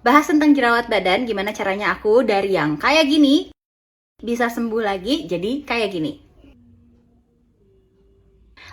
Bahas tentang jerawat badan, gimana caranya aku dari yang kayak gini bisa sembuh lagi jadi kayak gini.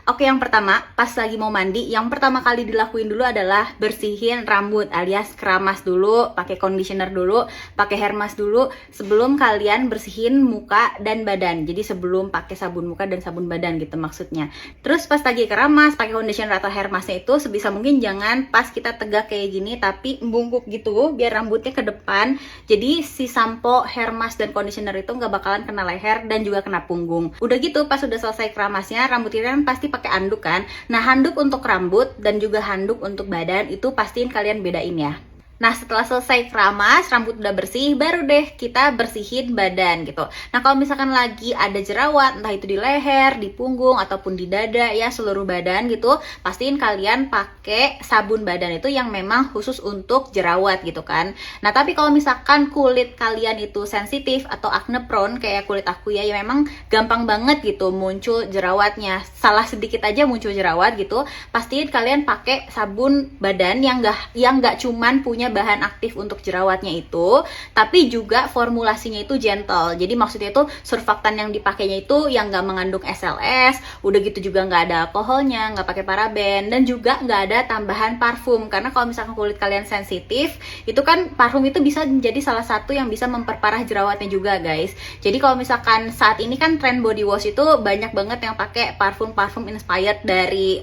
Oke, yang pertama, pas lagi mau mandi, yang pertama kali dilakuin dulu adalah bersihin rambut alias keramas dulu, pakai conditioner dulu, pakai hair mask dulu sebelum kalian bersihin muka dan badan. Jadi sebelum pakai sabun muka dan sabun badan gitu maksudnya. Terus pas lagi keramas, pakai conditioner atau hair masknya itu sebisa mungkin jangan pas kita tegak kayak gini tapi bungkuk gitu biar rambutnya ke depan. Jadi si sampo, hair mask dan conditioner itu nggak bakalan kena leher dan juga kena punggung. Udah gitu pas udah selesai keramasnya, rambut kita kan pasti pakai handuk kan. Nah, handuk untuk rambut dan juga handuk untuk badan itu pastiin kalian bedain ya. Nah, setelah selesai keramas, rambut udah bersih, baru deh kita bersihin badan gitu. Nah, kalau misalkan lagi ada jerawat, entah itu di leher, di punggung, ataupun di dada ya, seluruh badan gitu, pastiin kalian pakai sabun badan itu yang memang khusus untuk jerawat gitu kan. Nah, tapi kalau misalkan kulit kalian itu sensitif atau acne prone kayak kulit aku ya, ya memang gampang banget gitu muncul jerawatnya. Salah sedikit aja muncul jerawat gitu, pastiin kalian pakai sabun badan yang nggak cuman punya bahan aktif untuk jerawatnya itu, tapi juga formulasinya itu gentle. Jadi maksudnya itu surfaktan yang dipakainya itu yang nggak mengandung SLS, udah gitu juga nggak ada alkoholnya, nggak pakai paraben, dan juga nggak ada tambahan parfum. Karena kalau misalkan kulit kalian sensitif, itu kan parfum itu bisa menjadi salah satu yang bisa memperparah jerawatnya juga guys. Jadi kalau misalkan saat ini kan tren body wash itu banyak banget yang pakai parfum inspired dari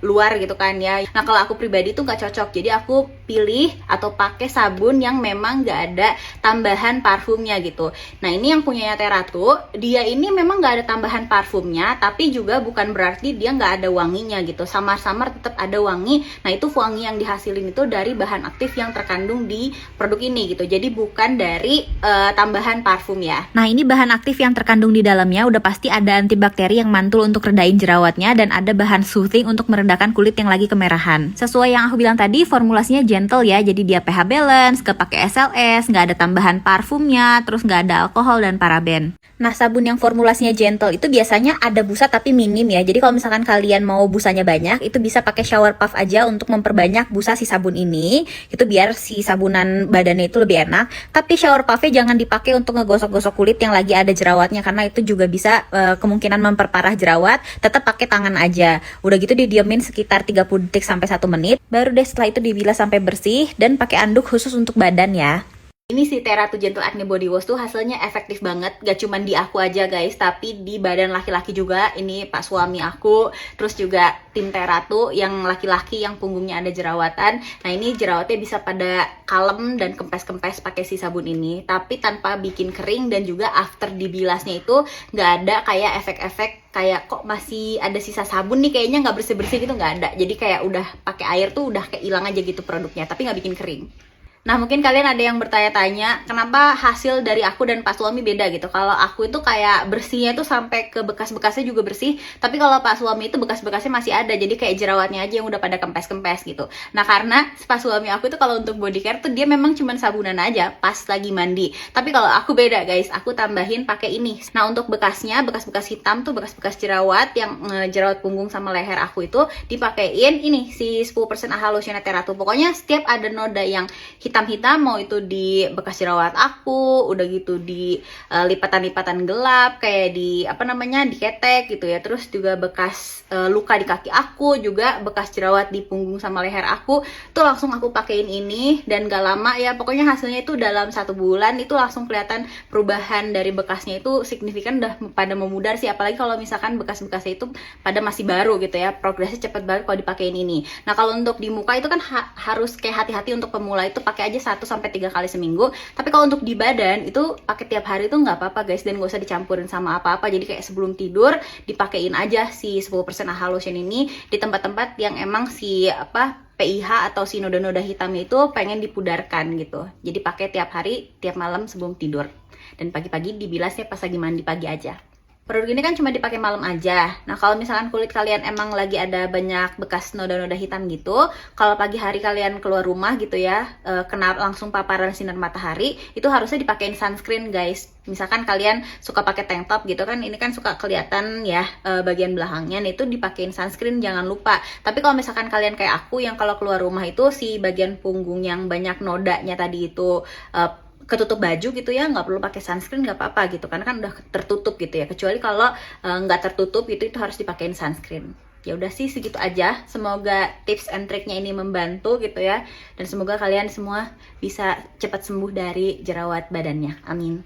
luar gitu kan ya. Nah kalau aku pribadi tuh nggak cocok, jadi aku pilih atau pakai sabun yang memang nggak ada tambahan parfumnya gitu. Nah ini yang punyanya Teratu, dia ini memang nggak ada tambahan parfumnya, tapi juga bukan berarti dia nggak ada wanginya gitu. Samar-samar tetap ada wangi. Nah itu wangi yang dihasilin itu dari bahan aktif yang terkandung di produk ini gitu. Jadi bukan dari tambahan parfum ya. Nah ini bahan aktif yang terkandung di dalamnya udah pasti ada antibakteri yang mantul untuk redain jerawatnya, dan ada bahan soothing untuk meredakan kulit yang lagi kemerahan. Sesuai yang aku bilang tadi, formulasinya gentle ya, jadi dia pH balance, gak pakai SLS, gak ada tambahan parfumnya, terus gak ada alkohol dan paraben. Nah, sabun yang formulasinya gentle itu biasanya ada busa tapi minim ya. Jadi kalau misalkan kalian mau busanya banyak, itu bisa pakai shower puff aja untuk memperbanyak busa si sabun ini. Itu biar si sabunan badannya itu lebih enak. Tapi shower puffnya jangan dipakai untuk ngegosok-gosok kulit yang lagi ada jerawatnya, karena itu juga bisa kemungkinan memperparah jerawat. Tetap pakai tangan aja. Udah gitu didiemin sekitar 30 detik sampai 1 menit. Baru deh setelah itu dibilas sampai bersih dan pakai anduk khusus untuk badan ya. Ini si Teratu Gentle Acne Body Wash tuh hasilnya efektif banget. Gak cuma di aku aja guys, tapi di badan laki-laki juga. Ini pak suami aku, terus juga tim Teratu yang laki-laki yang punggungnya ada jerawatan. Nah ini jerawatnya bisa pada kalem dan kempes-kempes pakai si sabun ini, tapi tanpa bikin kering, dan juga after dibilasnya itu gak ada kayak efek-efek kayak kok masih ada sisa sabun nih kayaknya nggak bersih-bersih gitu, nggak ada. Jadi kayak udah pakai air tuh udah kayak hilang aja gitu produknya, tapi nggak bikin kering. Nah mungkin kalian ada yang bertanya-tanya kenapa hasil dari aku dan Pak Suami beda gitu. Kalau aku itu kayak bersihnya itu sampai ke bekas-bekasnya juga bersih, tapi kalau Pak Suami itu bekas-bekasnya masih ada, jadi kayak jerawatnya aja yang udah pada kempes-kempes gitu. Nah karena Pak Suami aku itu kalau untuk body care tuh dia memang cuman sabunan aja pas lagi mandi. Tapi kalau aku beda guys, aku tambahin pakai ini. Nah untuk bekasnya, bekas-bekas hitam tuh, bekas-bekas jerawat yang jerawat punggung sama leher aku itu dipakein ini si 10% AHA Lotion Teratu. Pokoknya setiap ada noda yang hitam-hitam, mau itu di bekas jerawat aku, udah gitu di lipatan-lipatan gelap kayak di di ketek gitu ya, terus juga bekas luka di kaki aku, juga bekas jerawat di punggung sama leher aku, tuh langsung aku pakein ini, dan gak lama ya, pokoknya hasilnya itu dalam 1 bulan itu langsung kelihatan perubahan dari bekasnya itu signifikan, udah pada memudar sih, apalagi kalau misalkan bekas-bekasnya itu pada masih baru gitu ya, progresnya cepet banget kalau dipakein ini. Nah kalau untuk di muka itu kan harus kayak hati-hati, untuk pemula itu pakai aja 1-3 kali seminggu. Tapi kalau untuk di badan itu pakai tiap hari itu nggak apa-apa guys, dan nggak usah dicampurin sama apa-apa. Jadi kayak sebelum tidur dipakein aja si 10% AHA Lotion ini di tempat-tempat yang emang si PIH atau si noda-noda hitamnya itu pengen dipudarkan gitu. Jadi pakai tiap hari, tiap malam sebelum tidur. Dan pagi-pagi dibilasnya pas lagi mandi pagi aja. Produk ini kan cuma dipakai malam aja. Nah, kalau misalkan kulit kalian emang lagi ada banyak bekas noda-noda hitam gitu, kalau pagi hari kalian keluar rumah gitu ya, kena langsung paparan sinar matahari, itu harusnya dipakein sunscreen, guys. Misalkan kalian suka pakai tank top gitu kan, ini kan suka kelihatan ya bagian belakangnya, nah itu dipakein sunscreen jangan lupa. Tapi kalau misalkan kalian kayak aku yang kalau keluar rumah itu si bagian punggung yang banyak nodanya tadi itu ketutup baju gitu ya, nggak perlu pakai sunscreen, nggak apa-apa gitu, karena kan udah tertutup gitu ya. Kecuali kalau nggak tertutup itu harus dipakein sunscreen. Ya udah sih segitu aja. Semoga tips and triknya ini membantu gitu ya, dan semoga kalian semua bisa cepat sembuh dari jerawat badannya. Amin.